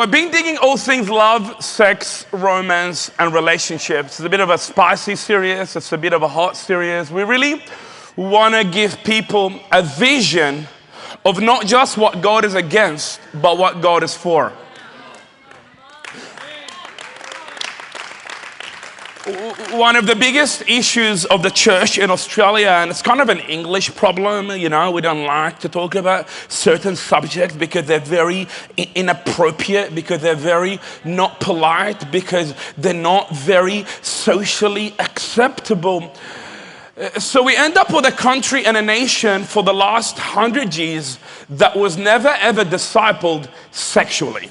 I've been digging all things love, sex, romance, and relationships. It's a bit of a spicy series. It's a bit of a hot series. We really want to give people a vision of not just what God is against, but what God is for. One of the biggest issues of the church in Australia, and it's kind of an English problem, we don't like to talk about certain subjects because they're very inappropriate, because they're very not polite, because they're not very socially acceptable. So we end up with a country and a nation for the last 100 years that was never ever discipled sexually.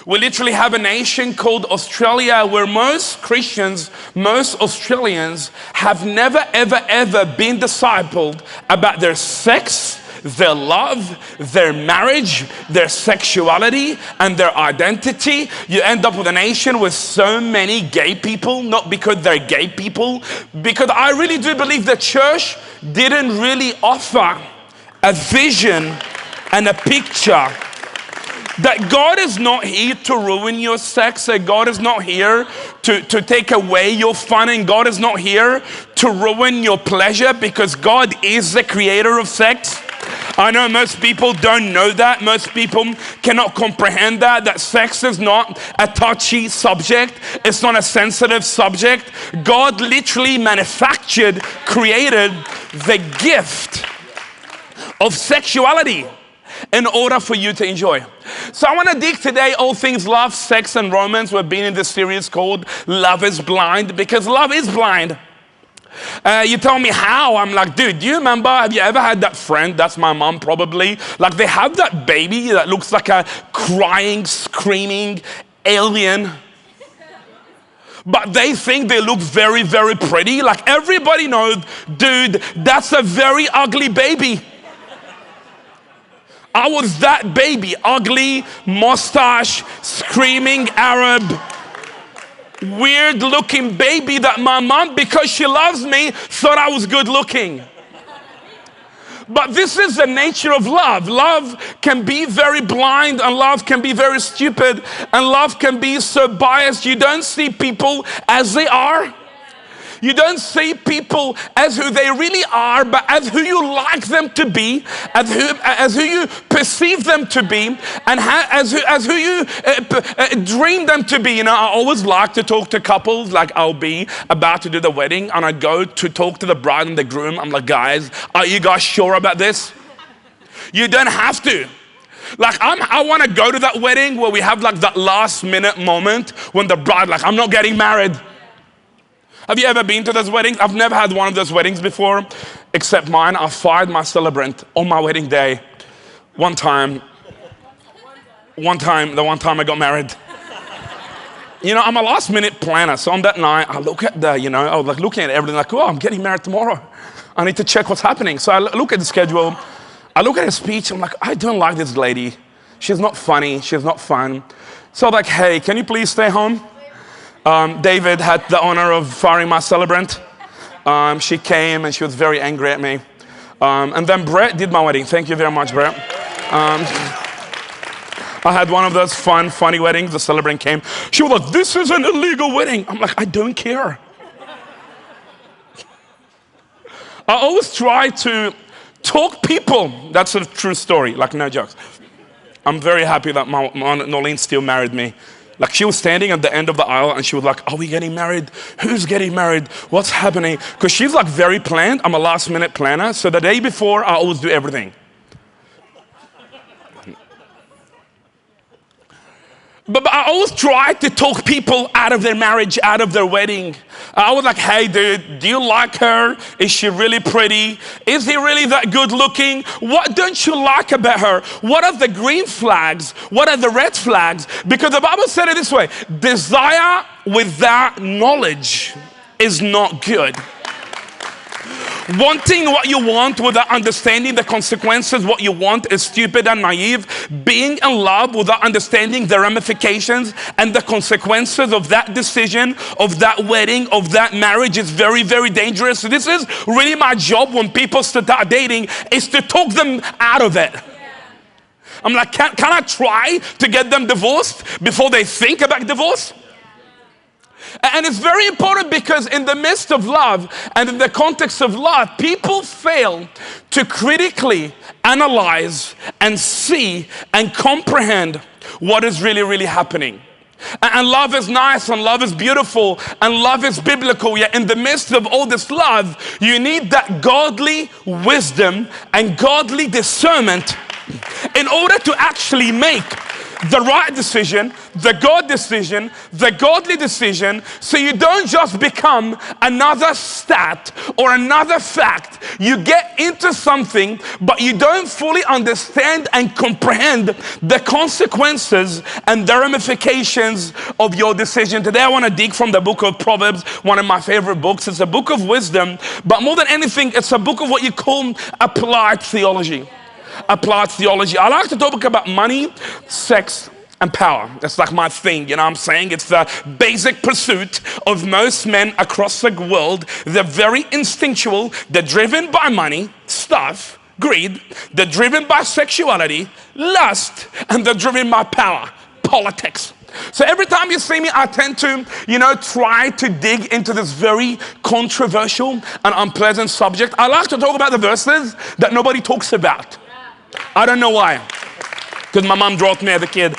We literally have a nation called Australia where most Christians, most Australians have never, ever been discipled about their sex, their love, their marriage, their sexuality, and their identity. You end up with a nation with so many gay people, not because they're gay people, because I really do believe the church didn't really offer a vision and a picture that God is not here to ruin your sex, that God is not here to take away your fun, and God is not here to ruin your pleasure, because God is the creator of sex. I know most people don't know that. Most people cannot comprehend that sex is not a touchy subject. It's not a sensitive subject. God literally manufactured, created the gift of sexuality in order for you to enjoy. So I want to dig today all things love, sex, and romance. We've been in this series called Love is Blind, because love is blind. You tell me how, I'm like, dude, do you remember, have you ever had that friend, that's my mom probably, like they have that baby that looks like a crying, screaming alien, but they think they look very, very pretty. Like everybody knows, dude, that's a very ugly baby. I was that baby, ugly, mustache, screaming Arab, weird looking baby that my mom, because she loves me, thought I was good looking. But this is the nature of love. Love can be very blind, and love can be very stupid, and love can be so biased. You don't see people as they are. You don't see people as who they really are, but as who you like them to be, as who you perceive them to be, and as who you dream them to be. I always like to talk to couples. Like I'll be about to do the wedding, and I go to talk to the bride and the groom. I'm like, guys, are you guys sure about this? You don't have to. Like I want to go to that wedding where we have like that last minute moment when the bride, like, I'm not getting married. Have you ever been to those weddings? I've never had one of those weddings before, except mine. I fired my celebrant on my wedding day. The one time I got married. I'm a last minute planner. So on that night, I look at I was like looking at everything like, oh, I'm getting married tomorrow. I need to check what's happening. So I look at the schedule. I look at her speech. I'm like, I don't like this lady. She's not funny. She's not fun. So I'm like, hey, can you please stay home? David had the honor of firing my celebrant. She came and she was very angry at me. And then Brett did my wedding. Thank you very much, Brett. I had one of those funny weddings. The celebrant came. She was like, this is an illegal wedding. I'm like, I don't care. I always try to talk people. That's a true story, like no jokes. I'm very happy that my Nolene still married me. Like she was standing at the end of the aisle and she was like, are we getting married? Who's getting married? What's happening? Because she's like very planned. I'm a last minute planner. So the day before, I always do everything. But I always try to talk people out of their marriage, out of their wedding. I was like, hey dude, do you like her? Is she really pretty? Is he really that good looking? What don't you like about her? What are the green flags? What are the red flags? Because the Bible said it this way, desire without knowledge is not good. Wanting what you want without understanding the consequences, what you want, is stupid and naive. Being in love without understanding the ramifications and the consequences of that decision, of that wedding, of that marriage is very, very dangerous. So this is really my job when people start dating, is to talk them out of it. I'm like, can I try to get them divorced before they think about divorce? And it's very important because in the midst of love and in the context of love, people fail to critically analyze and see and comprehend what is really, really happening. And love is nice and love is beautiful and love is biblical. Yet in the midst of all this love, you need that godly wisdom and godly discernment in order to actually make the right decision, the God decision, the godly decision, so you don't just become another stat or another fact. You get into something, but you don't fully understand and comprehend the consequences and the ramifications of your decision. Today I want to dig from the book of Proverbs, one of my favorite books. It's a book of wisdom, but more than anything, it's a book of what you call applied theology. Applied theology. I like to talk about money, sex, and power. That's like my thing, you know what I'm saying? It's the basic pursuit of most men across the world. They're very instinctual. They're driven by money, stuff, greed. They're driven by sexuality, lust, and they're driven by power, politics. So every time you see me, I tend to, try to dig into this very controversial and unpleasant subject. I like to talk about the verses that nobody talks about. I don't know why, because my mom drove me as a kid,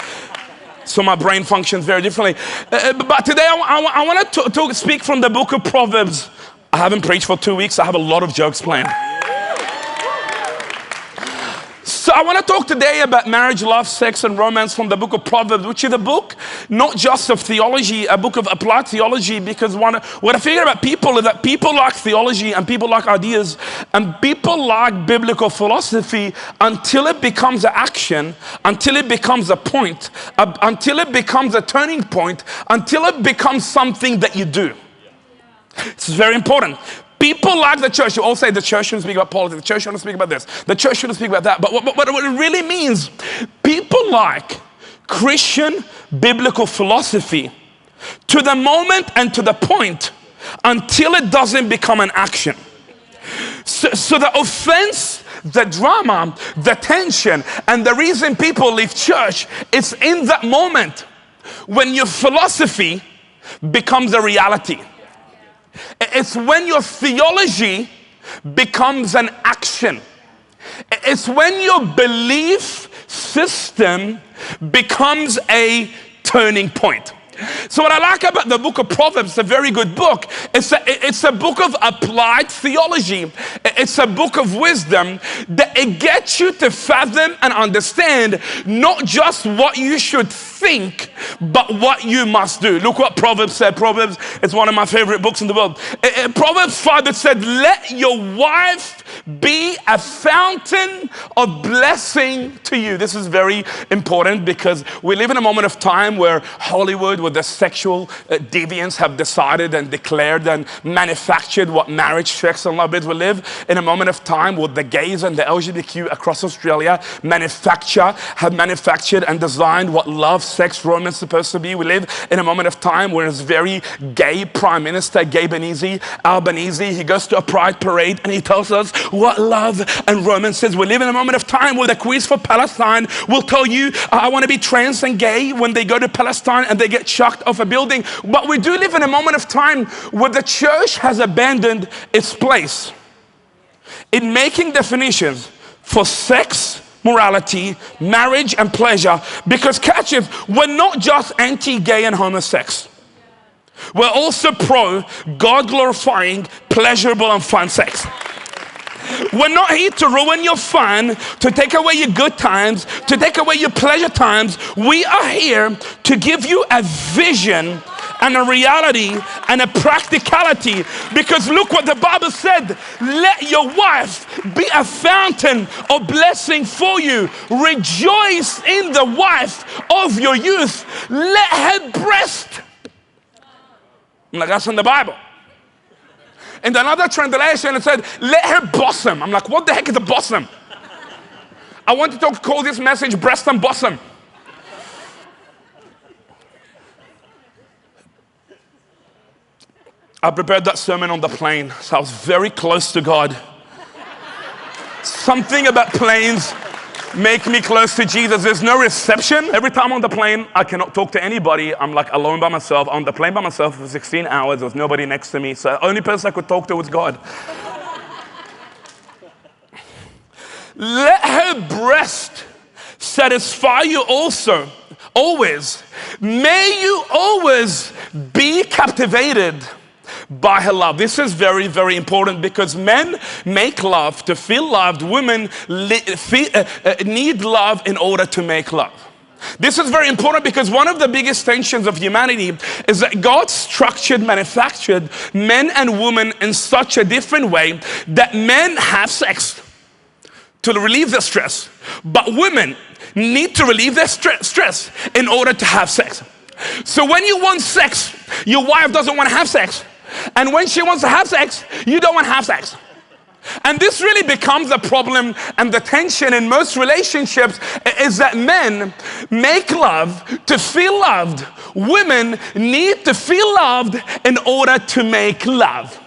so my brain functions very differently. But today I want to speak from the book of Proverbs. I haven't preached for 2 weeks. I have a lot of jokes planned. So I want to talk today about marriage, love, sex, and romance from the book of Proverbs, which is a book not just of theology, a book of applied theology, because what I figure about people is that people like theology and people like ideas and people like biblical philosophy until it becomes an action, until it becomes a point, until it becomes a turning point, until it becomes something that you do. This is very important. People like the church. You all say the church shouldn't speak about politics. The church shouldn't speak about this. The church shouldn't speak about that. But what it really means, people like Christian biblical philosophy to the moment and to the point until it doesn't become an action. So the offense, the drama, the tension, and the reason people leave church is in that moment when your philosophy becomes a reality. It's when your theology becomes an action. It's when your belief system becomes a turning point. So what I like about the book of Proverbs, it's a very good book. It's a book of applied theology. It's a book of wisdom that it gets you to fathom and understand not just what you should think, but what you must do. Look what Proverbs said. Proverbs is one of my favorite books in the world. Proverbs 5 that said, let your wife be a fountain of blessing to you. This is very important because we live in a moment of time where Hollywood, with the sexual deviants, have decided and declared and manufactured what marriage, sex, and love is. We live in a moment of time where the gays and the LGBTQ across Australia have manufactured and designed what love, sex, romance is supposed to be. We live in a moment of time where it's very gay Prime Minister Albanese. He goes to a pride parade and he tells us what love and romance is. We live in a moment of time where the Quiz for Palestine will tell you, I want to be trans and gay, when they go to Palestine and they get chucked off a building. But we do live in a moment of time where the church has abandoned its place in making definitions for sex, morality, marriage, and pleasure. Because catch it, we're not just anti-gay and homosex. We're also pro God-glorifying, pleasurable, and fun sex. We're not here to ruin your fun, to take away your good times, to take away your pleasure times. We are here to give you a vision and a reality and a practicality. Because look what the Bible said. Let your wife be a fountain of blessing for you. Rejoice in the wife of your youth. Let her breast. I'm like, that's in the Bible. In another translation, it said, let her blossom. I'm like, what the heck is a blossom? I wanted to call this message breast and blossom. I prepared that sermon on the plane, so I was very close to God. Something about planes Make me close to Jesus. There's no reception. Every time on the plane, I cannot talk to anybody. I'm like alone by myself, on the plane by myself for 16 hours. There was nobody next to me. So the only person I could talk to was God. Let her breast satisfy you also, always. May you always be captivated by her love. This is very, very important because men make love to feel loved. Women need love in order to make love. This is very important because one of the biggest tensions of humanity is that God manufactured men and women in such a different way that men have sex to relieve their stress, but women need to relieve their stress in order to have sex. So when you want sex, your wife doesn't want to have sex. And when she wants to have sex, you don't want to have sex. And this really becomes a problem, and the tension in most relationships is that men make love to feel loved. Women need to feel loved in order to make love.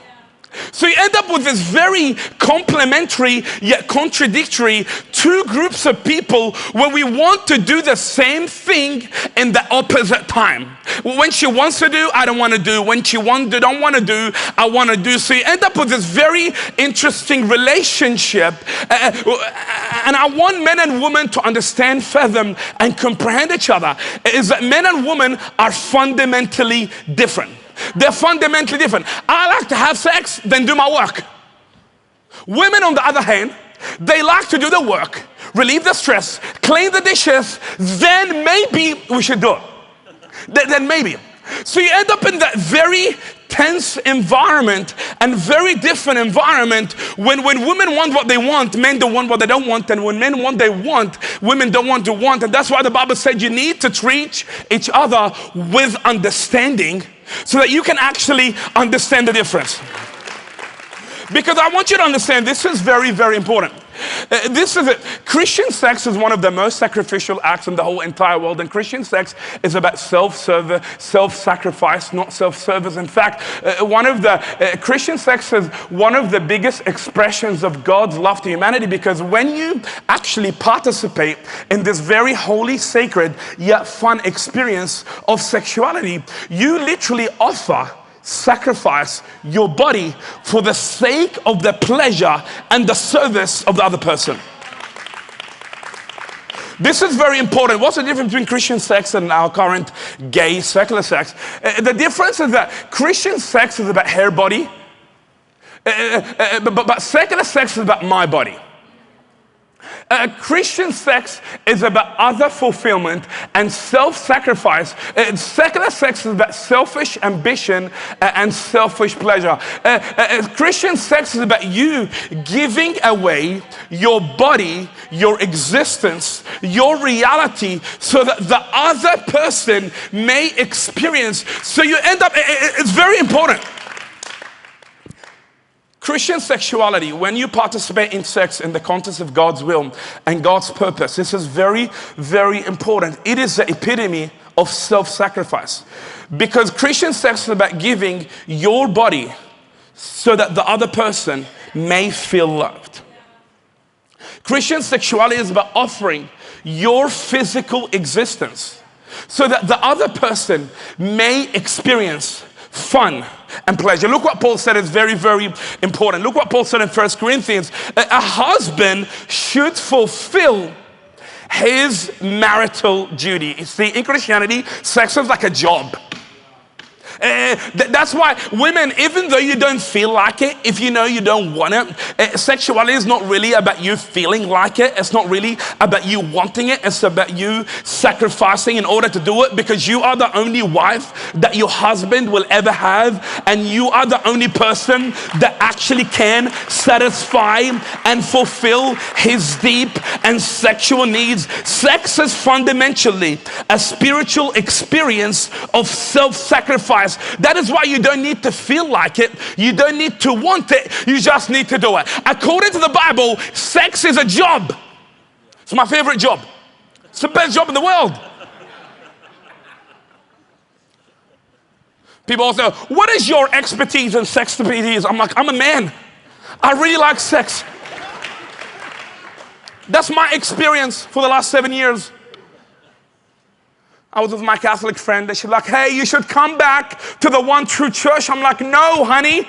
So you end up with this very complementary yet contradictory two groups of people where we want to do the same thing in the opposite time. When she wants to do, I don't want to do. When she don't want to do, I want to do. So you end up with this very interesting relationship. And I want men and women to understand, fathom, and comprehend each other. Is that men and women are fundamentally different. They're fundamentally different. I like to have sex, then do my work. Women, on the other hand, they like to do the work, relieve the stress, clean the dishes, then maybe we should do it. Then maybe. So you end up in that very tense environment and very different environment when women want what they want, men don't want what they don't want, and when men want they want, women don't want to want. And that's why the Bible said you need to treat each other with understanding so that you can actually understand the difference. Because I want you to understand, this is very, very important. Christian sex is one of the most sacrificial acts in the whole entire world, and Christian sex is about self-sacrifice, not self-service. In fact, Christian sex is one of the biggest expressions of God's love to humanity, because when you actually participate in this very holy, sacred, yet fun experience of sexuality, you literally sacrifice your body for the sake of the pleasure and the service of the other person. This is very important. What's the difference between Christian sex and our current gay, secular sex? The difference is that Christian sex is about her body, but secular sex is about my body. Christian sex is about other fulfillment and self-sacrifice. Secular sex is about selfish ambition and selfish pleasure. Christian sex is about you giving away your body, your existence, your reality, so that the other person may experience. So you end up, it's very important. Christian sexuality, when you participate in sex in the context of God's will and God's purpose, this is very, very important. It is the epitome of self-sacrifice. Because Christian sex is about giving your body so that the other person may feel loved. Christian sexuality is about offering your physical existence so that the other person may experience fun and pleasure. Look what Paul said is very, very important. Look what Paul said in 1 Corinthians. A husband should fulfill his marital duty. You see, in Christianity, sex is like a job. That's why women, even though you don't feel like it, if you know you don't want it, sexuality is not really about you feeling like it. It's not really about you wanting it. It's about you sacrificing in order to do it, because you are the only wife that your husband will ever have, and you are the only person that actually can satisfy and fulfill his deep and sexual needs. Sex is fundamentally a spiritual experience of self-sacrifice. That is why you don't need to feel like it. You don't need to want it. You just need to do it. According to the Bible, sex is a job. It's my favorite job. It's the best job in the world. People also, what is your expertise in sex expertise? I'm like, I'm a man. I really like sex. That's my experience for the last 7 years. I was with my Catholic friend and she's like, hey, you should come back to the one true church. I'm like, no, honey.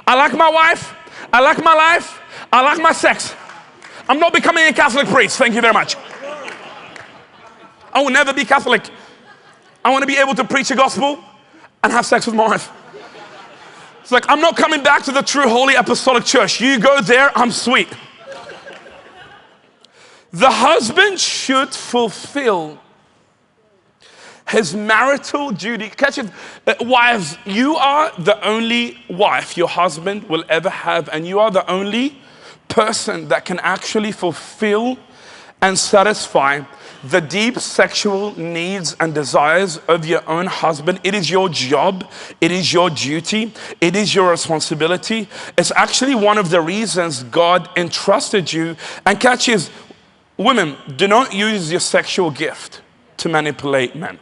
I like my wife. I like my life. I like my sex. I'm not becoming a Catholic priest. Thank you very much. I will never be Catholic. I want to be able to preach the gospel and have sex with my wife. It's like, I'm not coming back to the true holy apostolic church. You go there, I'm sweet. The husband should fulfill his marital duty. Catch it. Wives, you are the only wife your husband will ever have, and you are the only person that can actually fulfill and satisfy the deep sexual needs and desires of your own husband. It is your job. It is your duty. It is your responsibility. It's actually one of the reasons God entrusted you. And catch this, women, do not use your sexual gift to manipulate men.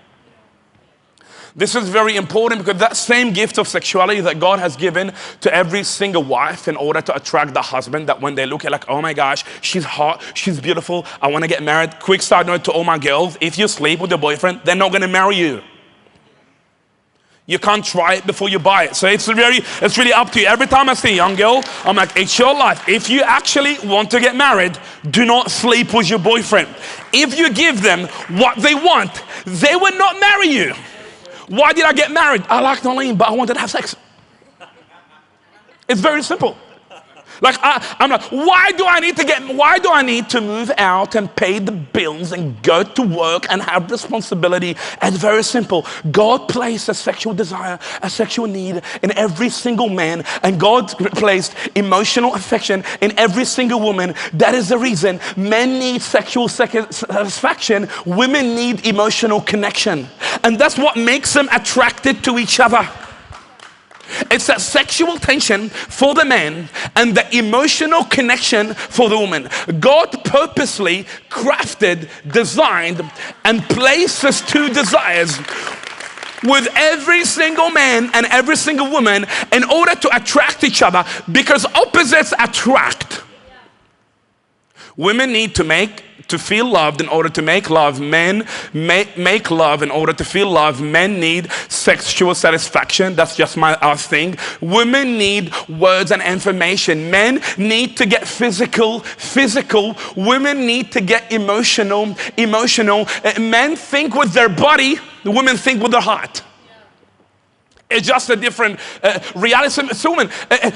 This is very important because that same gift of sexuality that God has given to every single wife in order to attract the husband, that when they look at like, oh my gosh, she's hot, she's beautiful, I want to get married. Quick side note to all my girls, if you sleep with your boyfriend, they're not going to marry you. You can't try it before you buy it. So it's really up to you. Every time I see a young girl, I'm like, it's your life. If you actually want to get married, do not sleep with your boyfriend. If you give them what they want, they will not marry you. Why did I get married? I liked Arlene, but I wanted to have sex. It's very simple. Like I'm like, why do I need to move out and pay the bills and go to work and have responsibility? It's very simple. God placed a sexual desire, a sexual need in every single man, and God placed emotional affection in every single woman. That is the reason men need sexual satisfaction, women need emotional connection. And that's what makes them attracted to each other. It's that sexual tension for the man and the emotional connection for the woman. God purposely crafted, designed, and placed these two desires with every single man and every single woman in order to attract each other, because opposites attract. Women need to feel loved in order to make love. Men make love in order to feel love. Men need sexual satisfaction. That's just our thing. Women need words and information. Men need to get physical. Women need to get emotional. Men think with their body. Women think with their heart. It's just a different reality. So women,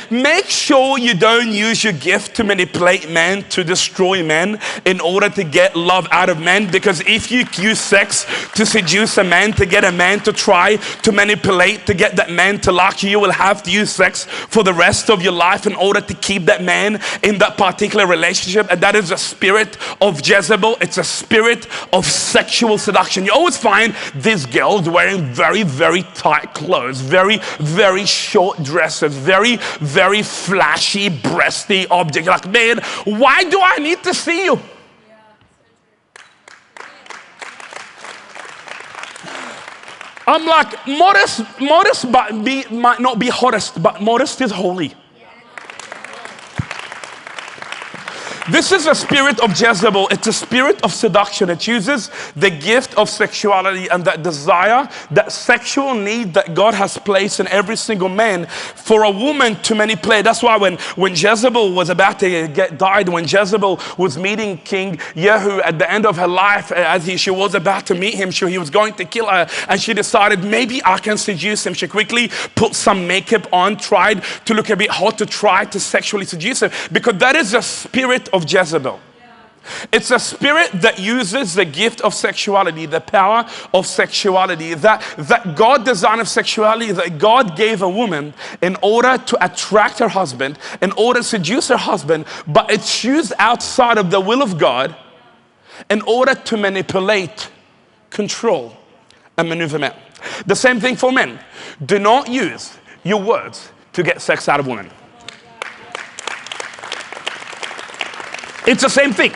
make sure you don't use your gift to manipulate men, to destroy men in order to get love out of men. Because if you use sex to seduce a man, to get a man to try to manipulate, to get that man to like you, you will have to use sex for the rest of your life in order to keep that man in that particular relationship. And that is a spirit of Jezebel. It's a spirit of sexual seduction. You always find these girls wearing very, very tight clothes, very, very short dresses, very, very flashy, breasty objects. Like, man, why do I need to see you? I'm like, modest might not be hottest, but modest is holy. This is a spirit of Jezebel. It's a spirit of seduction. It uses the gift of sexuality and that desire, that sexual need that God has placed in every single man for a woman to manipulate. That's why when Jezebel was about to died, when Jezebel was meeting King Jehu at the end of her life, as she was about to meet him, he was going to kill her, and she decided, maybe I can seduce him. She quickly put some makeup on, tried to look a bit hot to try to sexually seduce him, because that is a spirit of Jezebel. It's a spirit that uses the gift of sexuality, the power of sexuality, that God designed of sexuality, that God gave a woman in order to attract her husband, in order to seduce her husband, but it's used outside of the will of God in order to manipulate, control, and maneuver men. The same thing for men. Do not use your words to get sex out of women. It's the same thing.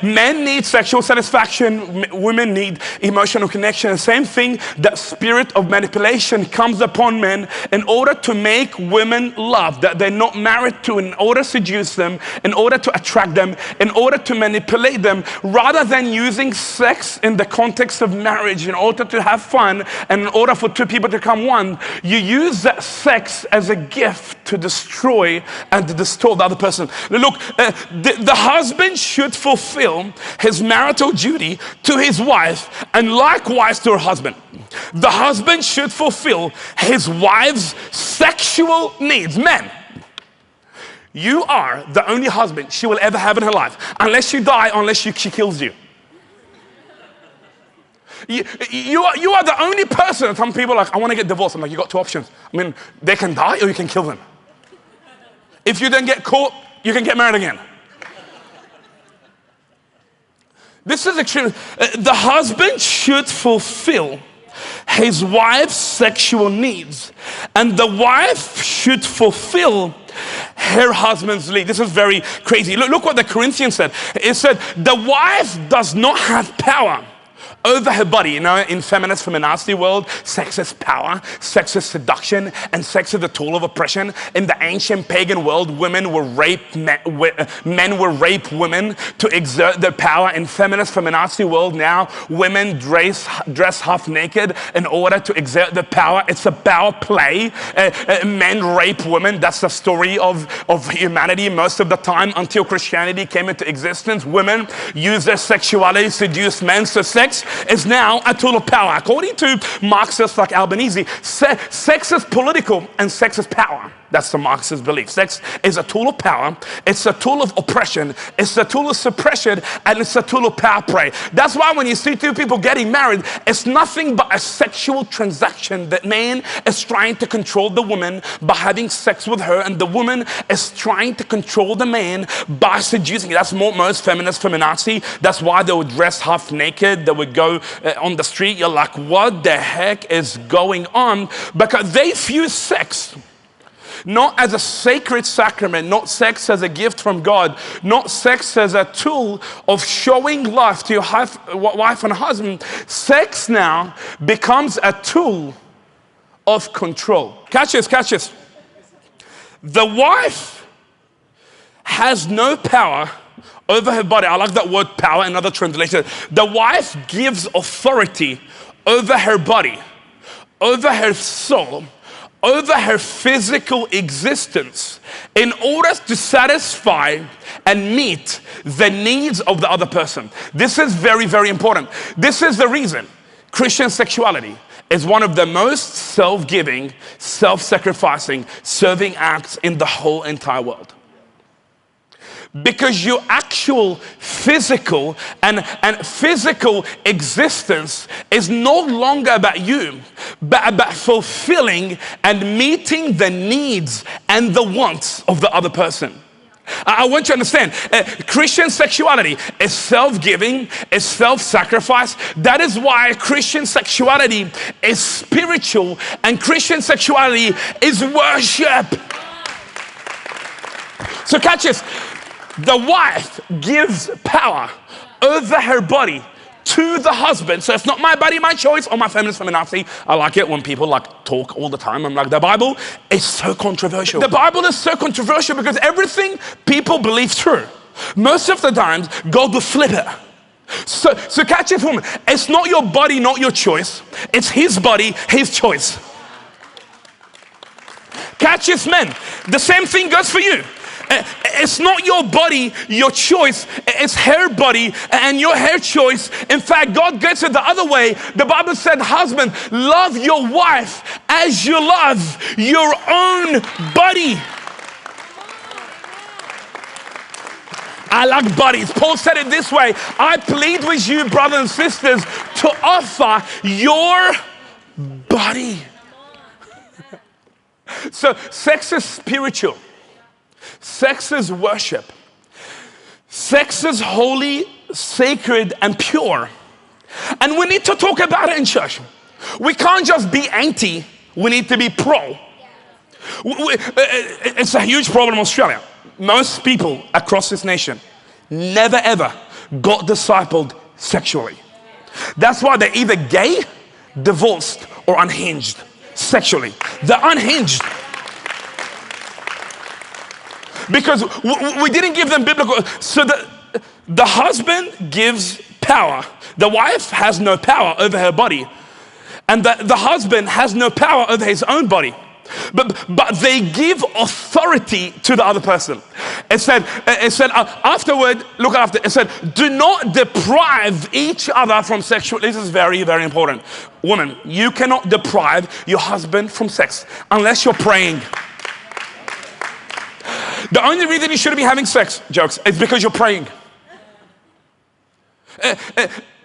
Men need sexual satisfaction. Women need emotional connection. The same thing, that spirit of manipulation comes upon men in order to make women love that they're not married to, in order to seduce them, in order to attract them, in order to manipulate them, rather than using sex in the context of marriage in order to have fun and in order for two people to become one. You use that sex as a gift to destroy and to distort the other person. Look, the husband should fulfill his marital duty to his wife, and likewise to her husband. The husband should fulfill his wife's sexual needs. Men, you are the only husband she will ever have in her life, unless you die, unless she kills you. You are the only person. Some people are like, I want to get divorced. I'm like, you got two options. I mean, they can die or you can kill them. If you don't get caught, you can get married again. This is extreme. The husband should fulfill his wife's sexual needs, and the wife should fulfill her husband's need. This is very crazy. Look what the Corinthians said. It said, the wife does not have power over her body. You know, in feminist feminazi world, sex is power, sex is seduction, and sex is the tool of oppression. In the ancient pagan world, women were raped, men were rape women to exert their power. In feminist feminazi world now, women dress half naked in order to exert their power. It's a power play. Men rape women. That's the story of humanity most of the time until Christianity came into existence. Women use their sexuality to seduce men. So sex is now a tool of power. According to Marxists like Albanese, sex is political and sex is power. That's the Marxist belief. Sex is a tool of power, it's a tool of oppression, it's a tool of suppression, and it's a tool of power play. That's why when you see two people getting married, it's nothing but a sexual transaction. That man is trying to control the woman by having sex with her, and the woman is trying to control the man by seducing. That's most feminist feminazi. That's why they would dress half naked, they would go on the street. You're like, what the heck is going on? Because they view sex not as a sacred sacrament, not sex as a gift from God, not sex as a tool of showing love to your wife and husband. Sex now becomes a tool of control. Catch this, catch this. The wife has no power over her body. I like that word power in other translations. The wife gives authority over her body, over her soul, over her physical existence in order to satisfy and meet the needs of the other person. This is very, very important. This is the reason Christian sexuality is one of the most self-giving, self-sacrificing, serving acts in the whole entire world. Because your actual physical and physical existence is no longer about you, but about fulfilling and meeting the needs and the wants of the other person. I want you to understand, Christian sexuality is self-giving, is self-sacrifice. That is why Christian sexuality is spiritual and Christian sexuality is worship. So catch this. The wife gives power over her body to the husband. So it's not my body, my choice, or my feminist feminazi. I like it when people like talk all the time. I'm like, the Bible is so controversial. The Bible is so controversial because everything people believe true. Most of the times, God will flip it. So catch it, woman. It's not your body, not your choice. It's his body, his choice. Catch this, men. The same thing goes for you. It's not your body, your choice. It's her body and her choice. In fact, God gets it the other way. The Bible said, husband, love your wife as you love your own body. I like bodies. Paul said it this way. I plead with you, brothers and sisters, to offer your body. So sex is spiritual. Sex is worship. Sex is holy, sacred, and pure. And we need to talk about it in church. We can't just be anti, we need to be pro. It's a huge problem in Australia. Most people across this nation never ever got discipled sexually. That's why they're either gay, divorced, or unhinged sexually. They're unhinged. Because we didn't give them biblical. So the husband gives power. The wife has no power over her body. And the husband has no power over his own body. But they give authority to the other person. It said afterward, look after, it said, do not deprive each other from sexual. This is very, very important. Woman, you cannot deprive your husband from sex unless you're praying. The only reason you shouldn't be having sex, jokes, is because you're praying.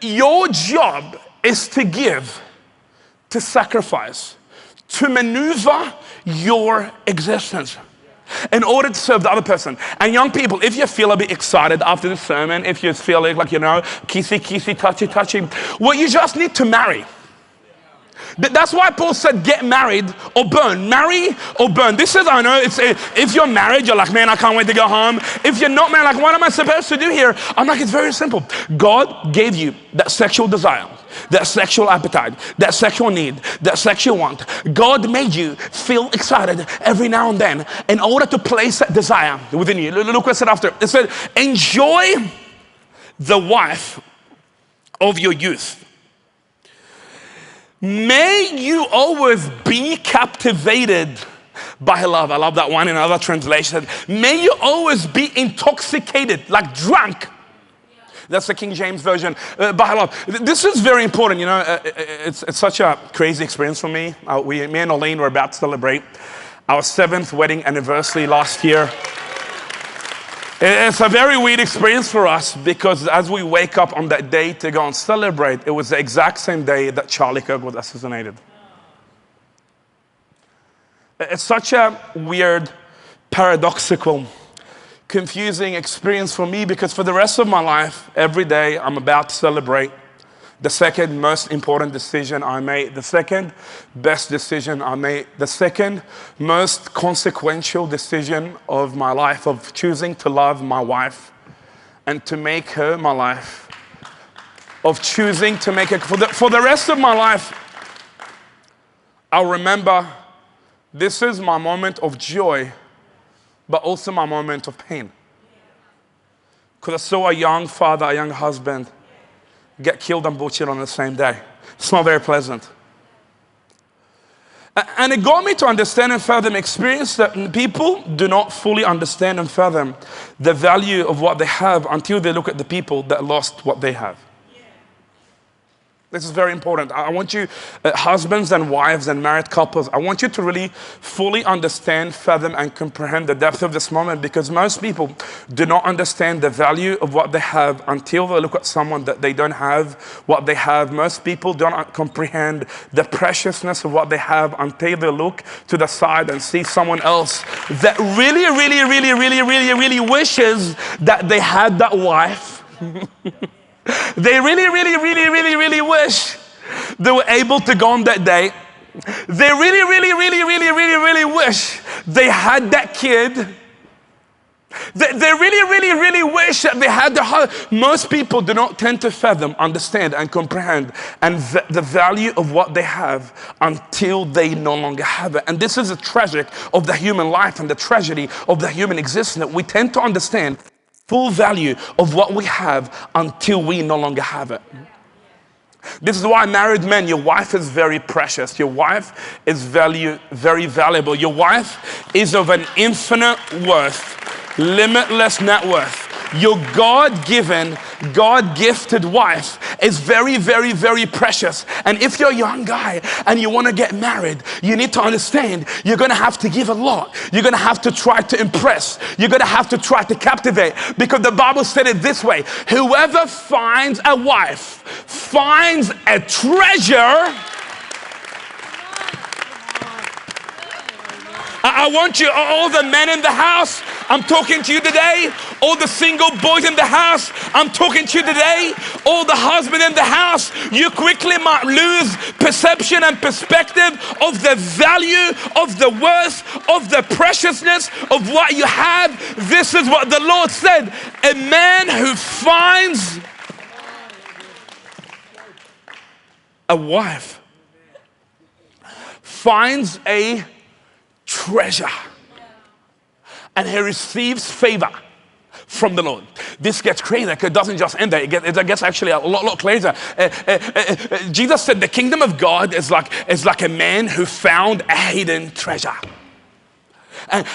Your job is to give, to sacrifice, to maneuver your existence in order to serve the other person. And young people, if you feel a bit excited after the sermon, if you feel like, kissy, touchy, well, you just need to marry. That's why Paul said, get married or burn. Marry or burn. This is, I know, if you're married, you're like, man, I can't wait to go home. If you're not married, like, what am I supposed to do here? I'm like, it's very simple. God gave you that sexual desire, that sexual appetite, that sexual need, that sexual want. God made you feel excited every now and then in order to place that desire within you. Look what it said after. It said, enjoy the wife of your youth. May you always be captivated by her love. I love that one in another translation. May you always be intoxicated, like drunk. That's the King James version, by her love. This is very important, you know. It's such a crazy experience for me. Me and Elaine were about to celebrate our 7th wedding anniversary last year. It's a very weird experience for us because as we wake up on that day to go and celebrate, it was the exact same day that Charlie Kirk was assassinated. It's such a weird, paradoxical, confusing experience for me because for the rest of my life, every day I'm about to celebrate the second most important decision I made, the second best decision I made, the second most consequential decision of my life, of choosing to love my wife and to make her my life, of choosing to make her, for the rest of my life, I'll remember this is my moment of joy, but also my moment of pain. Because I saw a young father, a young husband, get killed and butchered on the same day. It's not very pleasant. And it got me to understand and fathom experience that people do not fully understand and fathom the value of what they have until they look at the people that lost what they have. This is very important. I want you, husbands and wives and married couples, I want you to really fully understand, fathom, and comprehend the depth of this moment because most people do not understand the value of what they have until they look at someone that they don't have what they have. Most people don't comprehend the preciousness of what they have until they look to the side and see someone else that really wishes that they had that wife. They really wish they were able to go on that date. They really wish they had that kid. They really wish that they had the heart. Most people do not tend to fathom, understand, and comprehend and the value of what they have until they no longer have it. And this is a tragic of the human life and the tragedy of the human existence. We tend to understand full value of what we have until we no longer have it. This is why married men, your wife is very precious. Your wife is very valuable. Your wife is of an infinite worth, limitless net worth. Your God-given, God-gifted wife is very precious. And if you're a young guy and you want to get married, you need to understand you're going to have to give a lot. You're going to have to try to impress. You're going to have to try to captivate. Because the Bible said it this way: whoever finds a wife finds a treasure. I want you, all the men in the house, I'm talking to you today. All the single boys in the house, I'm talking to you today. All the husbands in the house, you quickly might lose perception and perspective of the value, of the worth, of the preciousness of what you have. This is what the Lord said. A man who finds a wife finds a treasure, and he receives favor from the Lord. This gets crazy because it doesn't just end there. It gets actually a lot crazier. Jesus said the kingdom of God is like a man who found a hidden treasure.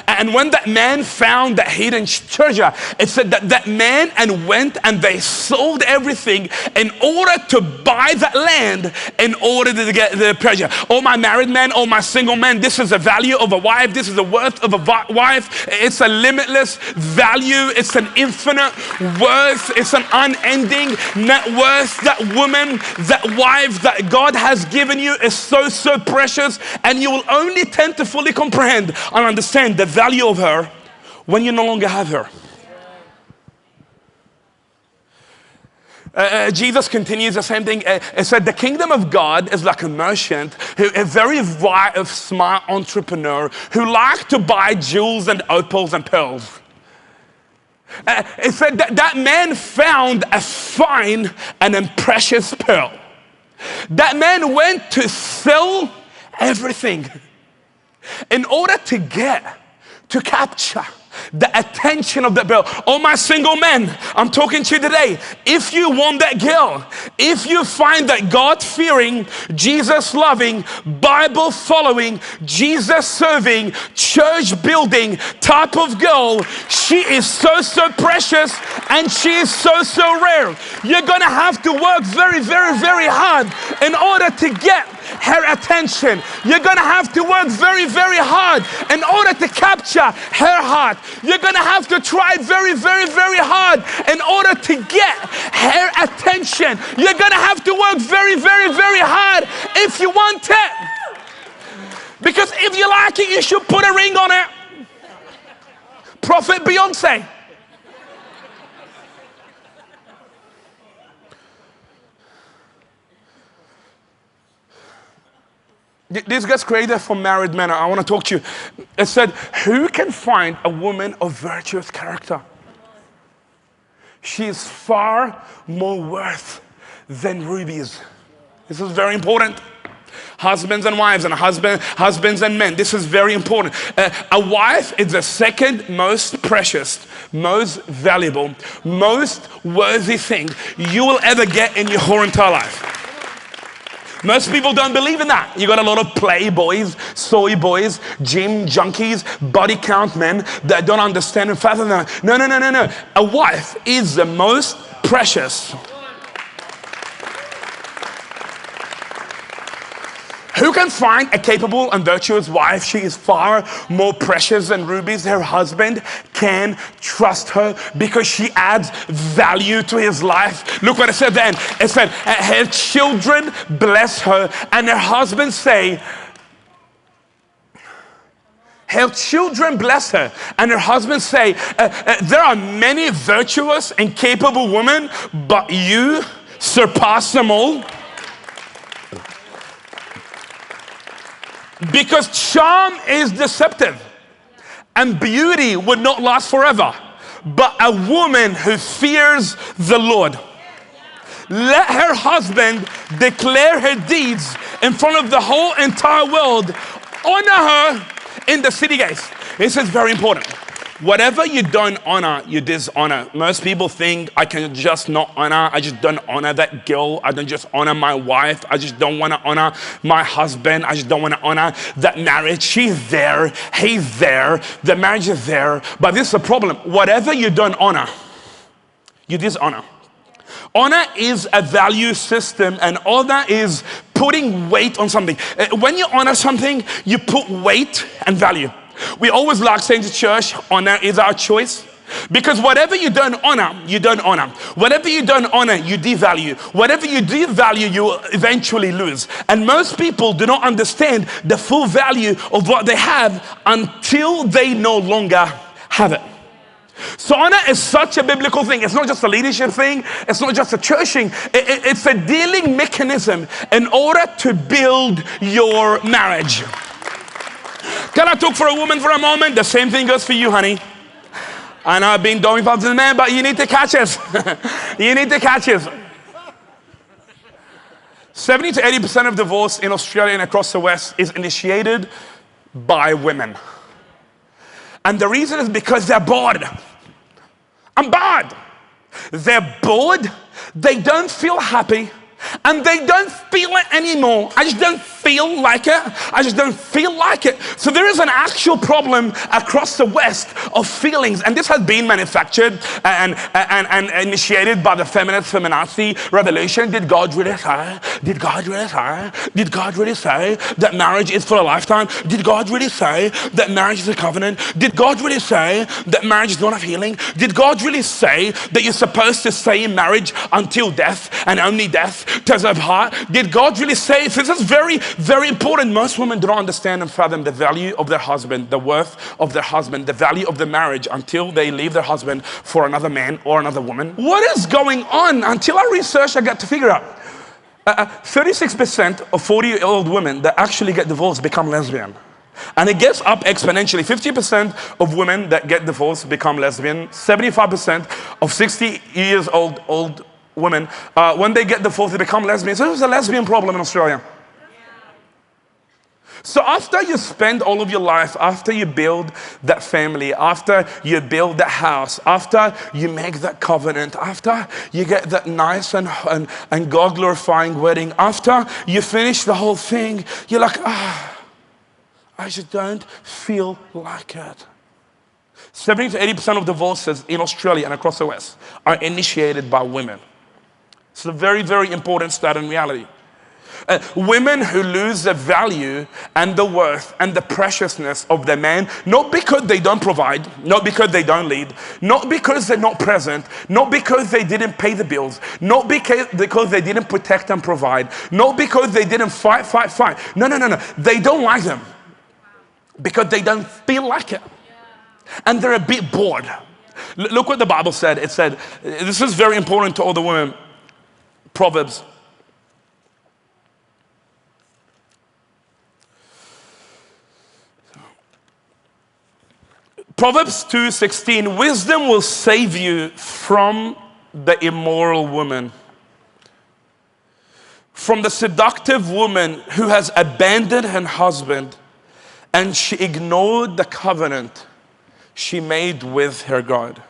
And when that man found that hidden treasure, it said that that man went and they sold everything in order to buy that land in order to get the treasure. Oh, my married man, oh, my single man, this is the value of a wife. This is the worth of a wife. It's a limitless value. It's an infinite worth. It's an unending net worth. That woman, that wife that God has given you is so precious, and you will only tend to fully comprehend and understand the value of her when you no longer have her. Jesus continues the same thing. It said the kingdom of God is like a merchant, a very smart entrepreneur who likes to buy jewels and opals and pearls. It said that man found a fine and precious pearl. That man went to sell everything in order to capture the attention of that girl. Oh, my single men, I'm talking to you today. If you want that girl, if you find that God-fearing, Jesus-loving, Bible-following, Jesus-serving, church-building type of girl, she is so precious and she is so rare. You're going to have to work very hard in order to get her attention. You're going to have to work very hard in order to capture her heart. You're going to have to try very hard in order to get her attention. You're going to have to work very hard if you want it. Because if you like it, you should put a ring on it. Prophet Beyonce. This gets created for married men. I want to talk to you. It said, who can find a woman of virtuous character? She is far more worth than rubies. This is very important. Husbands and wives, and husbands and men. This is very important. A wife is the second most precious, most valuable, most worthy thing you will ever get in your whole entire life. Most people don't believe in that. You got a lot of playboys, soy boys, gym junkies, body count men that don't understand and fathom that. No. A wife is the most precious. Who can find a capable and virtuous wife? She is far more precious than rubies. Her husband can trust her because she adds value to his life. Look what it said then. It said, her children bless her, and her husband say, her children bless her, and her husband say, there are many virtuous and capable women, but you surpass them all. Because charm is deceptive and beauty would not last forever. But a woman who fears the Lord, let her husband declare her deeds in front of the whole entire world. Honor her in the city gates. This is very important. Whatever you don't honor, you dishonor. Most people think I can just not honor. I just don't honor that girl. I don't just honor my wife. I just don't want to honor my husband. I just don't want to honor that marriage. She's there. He's there. The marriage is there. But this is the problem. Whatever you don't honor, you dishonor. Honor is a value system, and honor is putting weight on something. When you honor something, you put weight and value. We always like saying to church, honor is our choice. Because whatever you don't honor, you don't honor. Whatever you don't honor, you devalue. Whatever you devalue, you will eventually lose. And most people do not understand the full value of what they have until they no longer have it. So honor is such a biblical thing. It's not just a leadership thing. It's not just a church thing. It's a dealing mechanism in order to build your marriage. Can I talk for a woman for a moment? The same thing goes for you, honey. I know I've been doing things to the man, but you need to catch us. You need to catch us. 70 to 80% of divorce in Australia and across the West is initiated by women. And the reason is because they're bored. I'm bored. They're bored. They don't feel happy. And they don't feel it anymore. I just don't feel like it. I just don't feel like it. So there is an actual problem across the West of feelings. And this has been manufactured and initiated by the feminazi revolution. Did God really say? Did God really say? Did God really say that marriage is for a lifetime? Did God really say that marriage is a covenant? Did God really say that marriage is not of healing? Did God really say that you're supposed to stay in marriage until death and only death tears up heart? Did God really say? This is very, very important. Most women do not understand and fathom the value of their husband, the worth of their husband, the value of the marriage until they leave their husband for another man or another woman. What is going on? Until I researched, I got to figure out 36% of 40-year-old women that actually get divorced become lesbian. And it gets up exponentially. 50% of women that get divorced become lesbian. 75% of 60 years old women, when they get divorced, they become lesbians. So there's a lesbian problem in Australia. So after you spend all of your life, after you build that family, after you build that house, after you make that covenant, after you get that nice and God-glorifying wedding, after you finish the whole thing, you're like, I just don't feel like it. 70 to 80% of divorces in Australia and across the West are initiated by women. It's a very, very important stat in reality. Women who lose the value and the worth and the preciousness of their man, not because they don't provide, not because they don't lead, not because they're not present, not because they didn't pay the bills, not because they didn't protect and provide, not because they didn't fight. No. They don't like them because they don't feel like it. And they're a bit bored. Look what the Bible said. It said, this is very important to all the women. Proverbs. Proverbs 2:16, wisdom will save you from the immoral woman, from the seductive woman who has abandoned her husband and she ignored the covenant she made with her God.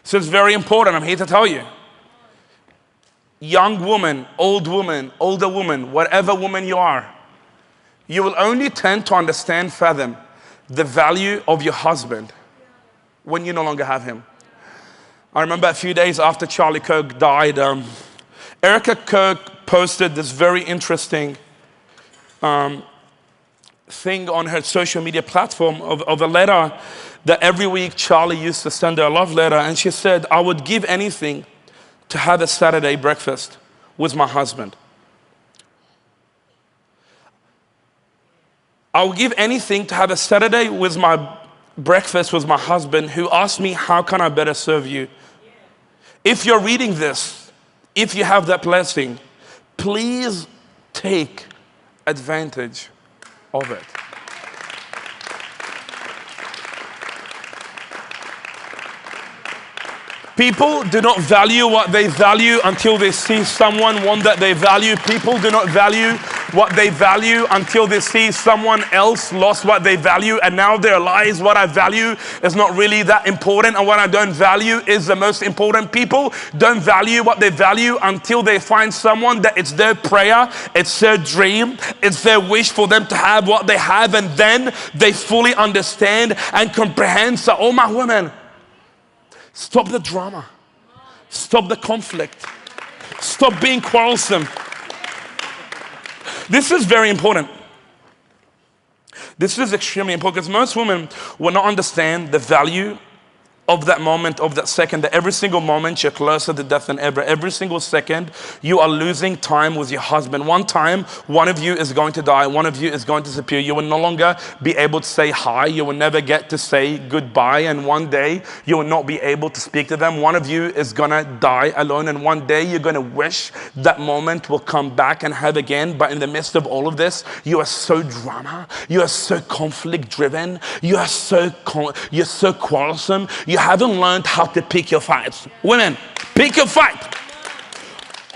So it's very important. I'm here to tell you. Young woman, older woman, whatever woman you are, you will only tend to understand, fathom the value of your husband when you no longer have him. I remember a few days after Charlie Kirk died, Erica Kirk posted this very interesting thing on her social media platform of a letter that every week Charlie used to send her a love letter. And she said, I would give anything to have a Saturday breakfast with my husband. I would give anything to have a Saturday with my breakfast with my husband who asked me, how can I better serve you? If you're reading this, if you have that blessing, please take advantage of it. People do not value what they value until they see someone one that they value. People do not value what they value until they see someone else lost what they value and now they realize what I value is not really that important and what I don't value is the most important. People don't value what they value until they find someone that it's their prayer, it's their dream, it's their wish for them to have what they have, and then they fully understand and comprehend. So, oh my women, stop the drama. Stop the conflict. Stop being quarrelsome. This is very important. This is extremely important because most women will not understand the value of that moment, of that second, that every single moment you're closer to death than ever. Every single second you are losing time with your husband. One time, one of you is going to die. One of you is going to disappear. You will no longer be able to say hi. You will never get to say goodbye. And one day you will not be able to speak to them. One of you is going to die alone. And one day you're going to wish that moment will come back and have again. But in the midst of all of this, you are so drama. You are so conflict driven. You're so quarrelsome. You haven't learned how to pick your fights. Women, pick your fight.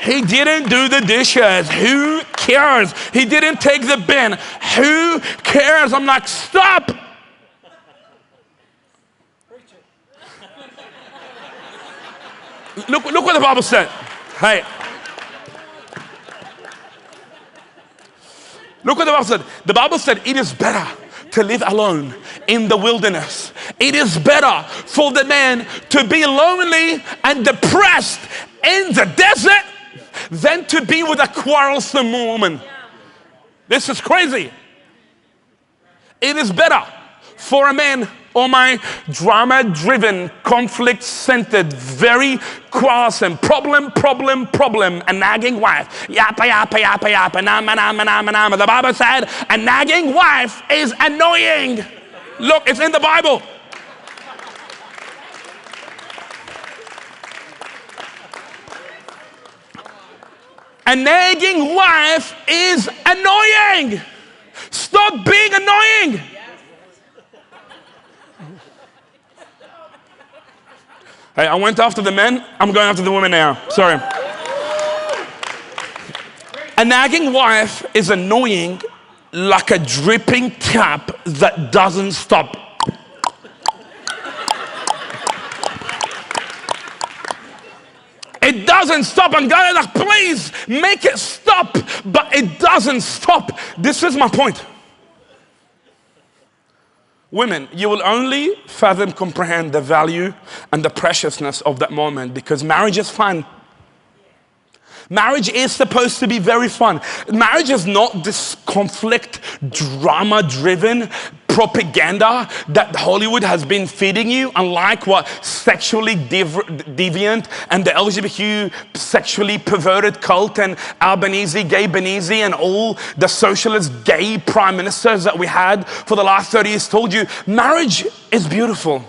He didn't do the dishes. Who cares? He didn't take the bin. Who cares? I'm like, stop. Look what the Bible said. Hey. Look what the Bible said. The Bible said it is better to live alone in the wilderness. It is better for the man to be lonely and depressed in the desert than to be with a quarrelsome woman. This is crazy. It is better for a man, or my drama-driven, conflict-centered, very quarrelsome, problem, a nagging wife. Yappa, yappa, yappa, yappa, nama, nama, nama, nama. The Bible said a nagging wife is annoying. Look, it's in the Bible. A nagging wife is annoying. Stop being annoying. Hey, I went after the men. I'm going after the women now. Sorry. A nagging wife is annoying like a dripping tap that doesn't stop. It doesn't stop. And God is like, please make it stop. But it doesn't stop. This is my point. Women, you will only fathom, comprehend the value and the preciousness of that moment because marriage is fun. Marriage is supposed to be very fun. Marriage is not this conflict, drama-driven propaganda that Hollywood has been feeding you, unlike what sexually deviant and the LGBTQ sexually perverted cult and Albanese, gay Benese, and all the socialist gay prime ministers that we had for the last 30 years told you. Marriage is beautiful.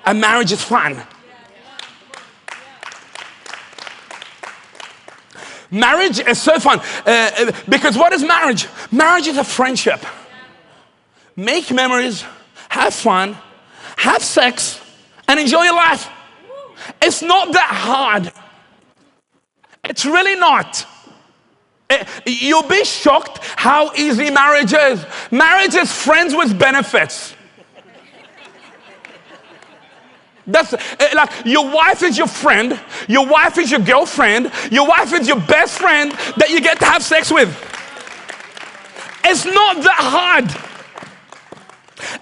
And marriage is fun. Marriage is so fun because what is marriage? Marriage is a friendship. Make memories, have fun, have sex, and enjoy your life. It's not that hard. It's really not. You'll be shocked how easy marriage is. Marriage is friends with benefits. That's like your wife is your friend, your wife is your girlfriend, your wife is your best friend that you get to have sex with. It's not that hard.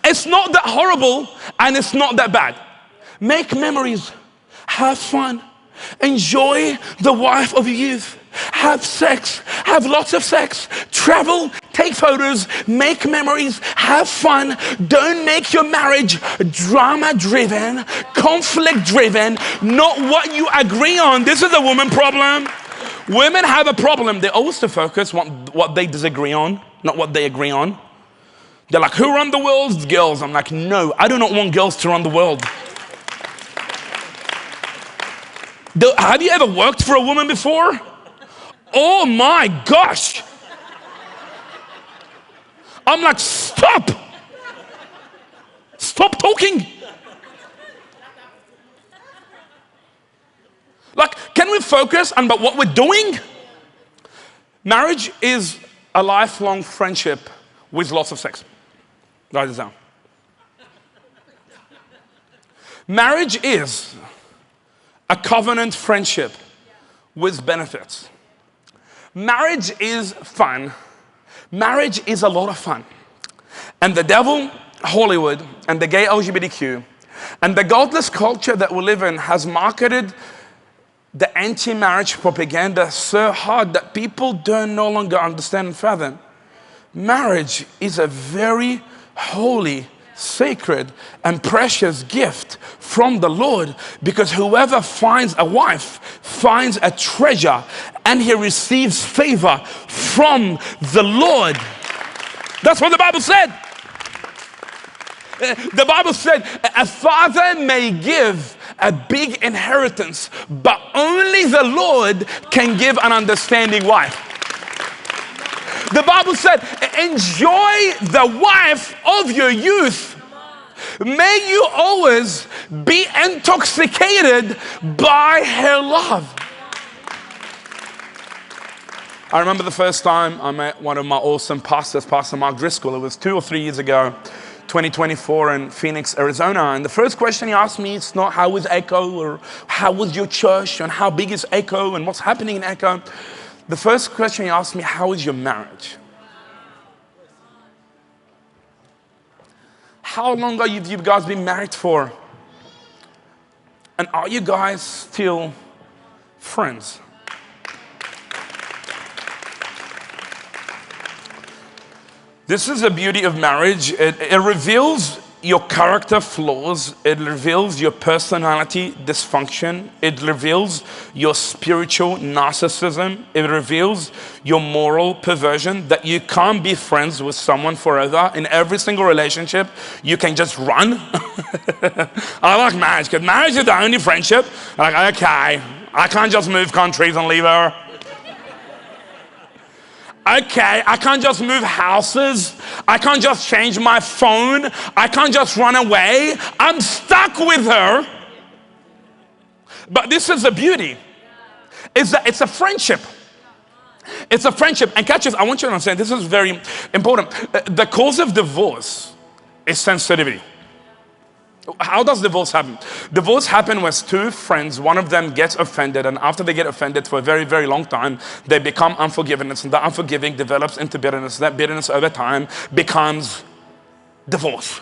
It's not that horrible, and it's not that bad. Make memories, have fun, enjoy the wife of your youth, have sex, have lots of sex, travel, take photos, make memories, have fun. Don't make your marriage drama-driven, conflict-driven, not what you agree on. This is a woman problem. Women have a problem. They always to focus on what they disagree on, not what they agree on. They're like, who run the world? Girls. I'm like, no, I do not want girls to run the world. Have you ever worked for a woman before? Oh my gosh. I'm like, stop. Stop talking. Like, can we focus on what we're doing? Marriage is a lifelong friendship with lots of sex. Write this down. Marriage is a covenant friendship with benefits. Marriage is fun. Marriage is a lot of fun. And the devil, Hollywood, and the gay LGBTQ, and the godless culture that we live in has marketed the anti-marriage propaganda so hard that people don't no longer understand and fathom. Marriage is a very holy sacred and precious gift from the Lord, because whoever finds a wife finds a treasure, and he receives favor from the Lord. That's what the Bible said. The Bible said a father may give a big inheritance, but only the Lord can give an understanding wife. The Bible said, enjoy the wife of your youth. May you always be intoxicated by her love. I remember the first time I met one of my awesome pastors, Pastor Mark Driscoll. It was 2 or 3 years ago, 2024 in Phoenix, Arizona. And the first question he asked me, it's not how is Echo, or how was your church, and how big is Echo, and what's happening in Echo. The first question he asked me, how is your marriage? How long are you guys been married for? And are you guys still friends? This is the beauty of marriage. It reveals your character flaws. It reveals your personality dysfunction. It reveals your spiritual narcissism. It reveals your moral perversion, that you can't be friends with someone forever. In every single relationship, you can just run. I like marriage, because marriage is the only friendship. I'm like, okay, I can't just move countries and leave her. Okay, I can't just move houses. I can't just change my phone. I can't just run away. I'm stuck with her. But this is the beauty. It's a friendship. It's a friendship. And catch this, I want you to understand, this is very important. The cause of divorce is sensitivity. How does divorce happen? Divorce happens when two friends, one of them gets offended, and after they get offended for a very, very long time, they become unforgiveness, and that unforgiving develops into bitterness. That bitterness over time becomes divorce.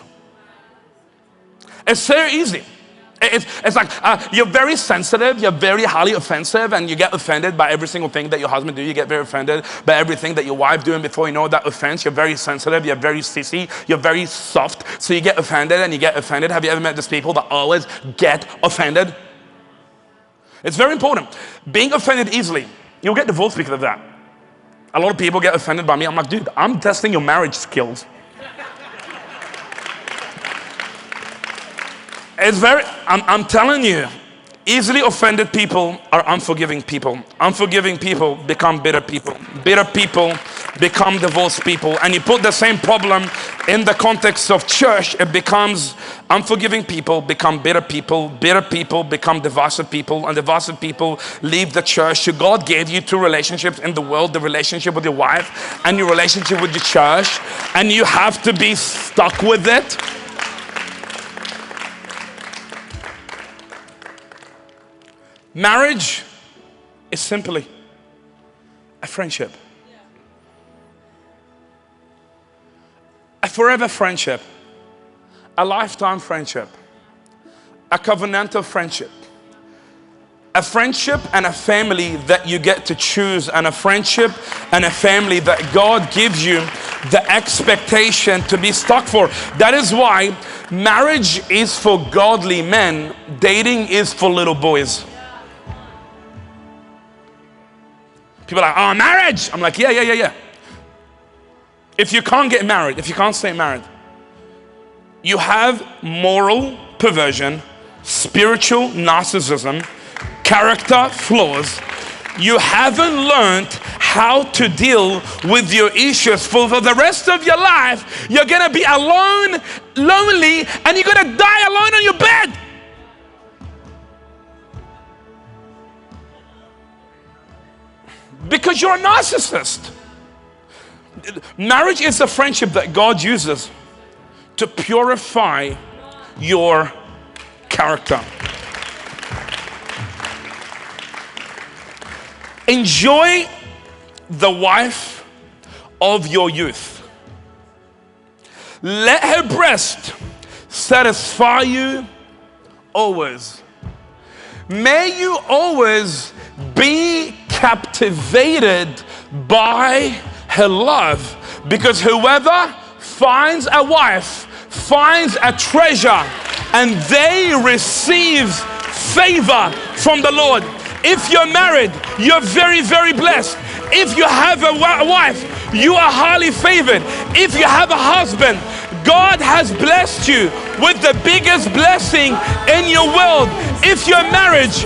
It's so easy. It's like you're very sensitive, you're very highly offensive, and you get offended by every single thing that your husband do. You get very offended by everything that your wife do, and before you know that offense, you're very sensitive, you're very sissy, you're very soft, so you get offended and you get offended. Have you ever met these people that always get offended? It's very important. Being offended easily, you'll get divorced because of that. A lot of people get offended by me. I'm like, dude, I'm testing your marriage skills. It's I'm telling you, easily offended people are unforgiving people. Unforgiving people become bitter people. Bitter people become divorced people. And you put the same problem in the context of church, it becomes unforgiving people become bitter people become divisive people, and divisive people leave the church. So God gave you two relationships in the world, the relationship with your wife and your relationship with your church, and you have to be stuck with it. Marriage is simply a friendship. A forever friendship. A lifetime friendship. A covenantal friendship. A friendship and a family that you get to choose, and a friendship and a family that God gives you the expectation to be stuck for. That is why marriage is for godly men. Dating is for little boys. People are like, oh, marriage. I'm like, yeah. If you can't get married, if you can't stay married, you have moral perversion, spiritual narcissism, character flaws. You haven't learned how to deal with your issues. For the rest of your life, you're going to be alone, lonely, and you're going to die alone on your bed. Because you're a narcissist. Marriage is a friendship that God uses to purify your character. Enjoy the wife of your youth. Let her breast satisfy you always. May you always be captivated by her love, because whoever finds a wife finds a treasure and they receive favor from the Lord. If you're married, you're very, very blessed. If you have a wife, you are highly favored. If you have a husband, God has blessed you with the biggest blessing in your world. If your marriage,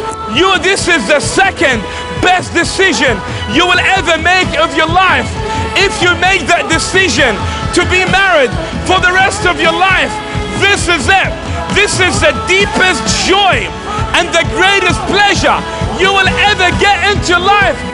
this is the second best decision you will ever make of your life. If you make that decision to be married for the rest of your life, this is it. This is the deepest joy and the greatest pleasure you will ever get into life.